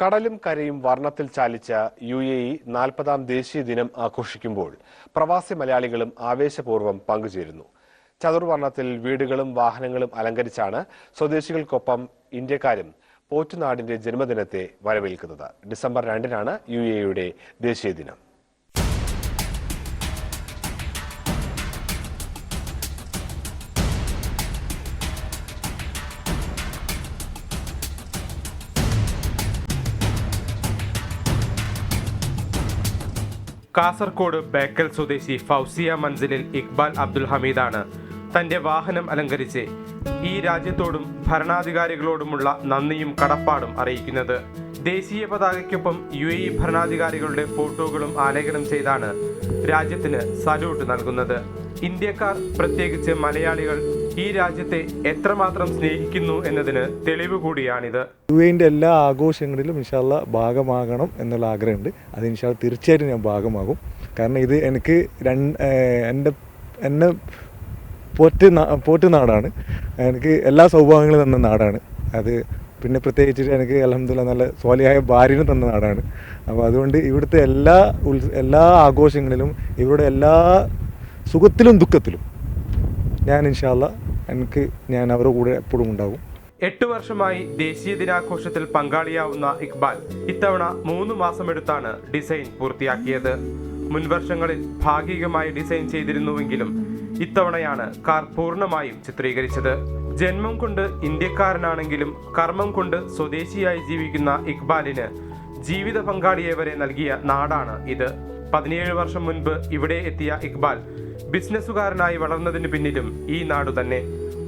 കടലും കരയും വർണ്ണത്തിൽ ചാലിച്ച UAE 40ാം ദേശീയ ദിനം ആഘോഷിക്കുമ്പോൾ പ്രവാസി മലയാളികളും ആവേശപൂർവ്വം പങ്കുചേരുന്നു. ചതുർവർണ്ണത്തിൽ വീടുകളും വാഹനങ്ങളും അലങ്കരിച്ചാണ് സ്വദേശികൾക്കൊപ്പം ഇന്ത്യക്കാരും പോറ്റുനാടിന്റെ ജന്മദിനത്തെ വരവേൽക്കുന്നത്. ഡിസംബർ 2-നാണ് UAEയുടെ ദേശീയ ദിനം. കാസർഗോഡ് ബേക്കൽ സ്വദേശി ഫൗസിയ മൻസിലിൽ ഇക്ബാൽ അബ്ദുൽ ഹമീദാണ് തന്റെ വാഹനം അലങ്കരിച്ച് ഈ രാജ്യത്തോടും ഭരണാധികാരികളോടുമുള്ള നന്ദിയും കടപ്പാടും അറിയിക്കുന്നത്. ദേശീയ പതാകയ്ക്കൊപ്പം UAE ഭരണാധികാരികളുടെ ഫോട്ടോകളും ആലേഖനം ചെയ്താണ് രാജ്യത്തിന് സല്യൂട്ട് നൽകുന്നത്. ഇന്ത്യക്കാർ, പ്രത്യേകിച്ച് മലയാളികൾ, ഈ രാജ്യത്തെ എത്രമാത്രം സ്നേഹിക്കുന്നു എന്നതിന് തെളിവ് കൂടിയാണിത്. UAEന്റെ എല്ലാ ആഘോഷങ്ങളിലും ഇൻഷാല്ല ഭാഗമാകണം എന്നുള്ള ആഗ്രഹമുണ്ട്. അത് ഇൻഷാല്ല തീർച്ചയായിട്ടും ഞാൻ ഭാഗമാകും. കാരണം ഇത് എനിക്ക് എന്നെ പോറ്റുനാടാണ്. എനിക്ക് എല്ലാ സൗഭാഗ്യങ്ങളും തന്ന നാടാണ് അത്. പിന്നെ പ്രത്യേകിച്ചിട്ട് എനിക്ക് അൽഹംദുലില്ലാ നല്ല സ്വാലിഹായ ഭാര്യനെ തന്ന നാടാണ്. അപ്പോൾ അതുകൊണ്ട് ഇവിടുത്തെ എല്ലാ ആഘോഷങ്ങളിലും ഇവരുടെ എല്ലാ സുഖത്തിലും ദുഃഖത്തിലും ഞാൻ ഇൻഷാല്ല ഞാൻ അവരുടെ കൂടെ എപ്പോഴും ഉണ്ടാകും. 8 വർഷമായി ദേശീയ ദിനാഘോഷത്തിൽ പങ്കാളിയാവുന്ന ഇക്ബാൽ ഇത്തവണ 3 മാസമെടുത്താണ് ഡിസൈൻ പൂർത്തിയാക്കിയത്. മുൻവർഷങ്ങളിൽ ഭാഗികമായി ഡിസൈൻ ചെയ്തിരുന്നുവെങ്കിലും ഇത്തവണയാണ് കാർ പൂർണ്ണമായും ചിത്രീകരിച്ചത്. ജന്മം കൊണ്ട് ഇന്ത്യക്കാരനാണെങ്കിലും കർമ്മം കൊണ്ട് സ്വദേശിയായി ജീവിക്കുന്ന ഇക്ബാലിന് ജീവിത പങ്കാളിയെ വരെ നൽകിയ നാടാണ് ഇത്. 17 വർഷം മുൻപ് ഇവിടെ എത്തിയ ഇക്ബാൽ ബിസിനസ്സുകാരനായി വളർന്നതിന് പിന്നിലും ഈ നാടു തന്നെ.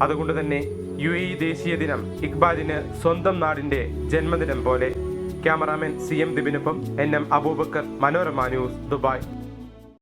അതുകൊണ്ട് തന്നെ UAE ദേശീയ ദിനം ഇക്ബാലിന് സ്വന്തം നാടിന്റെ ജന്മദിനം പോലെ. ക്യാമറാമാൻ CM ദിബിനൊപ്പം NM Abubacker, Manorama news, Dubai.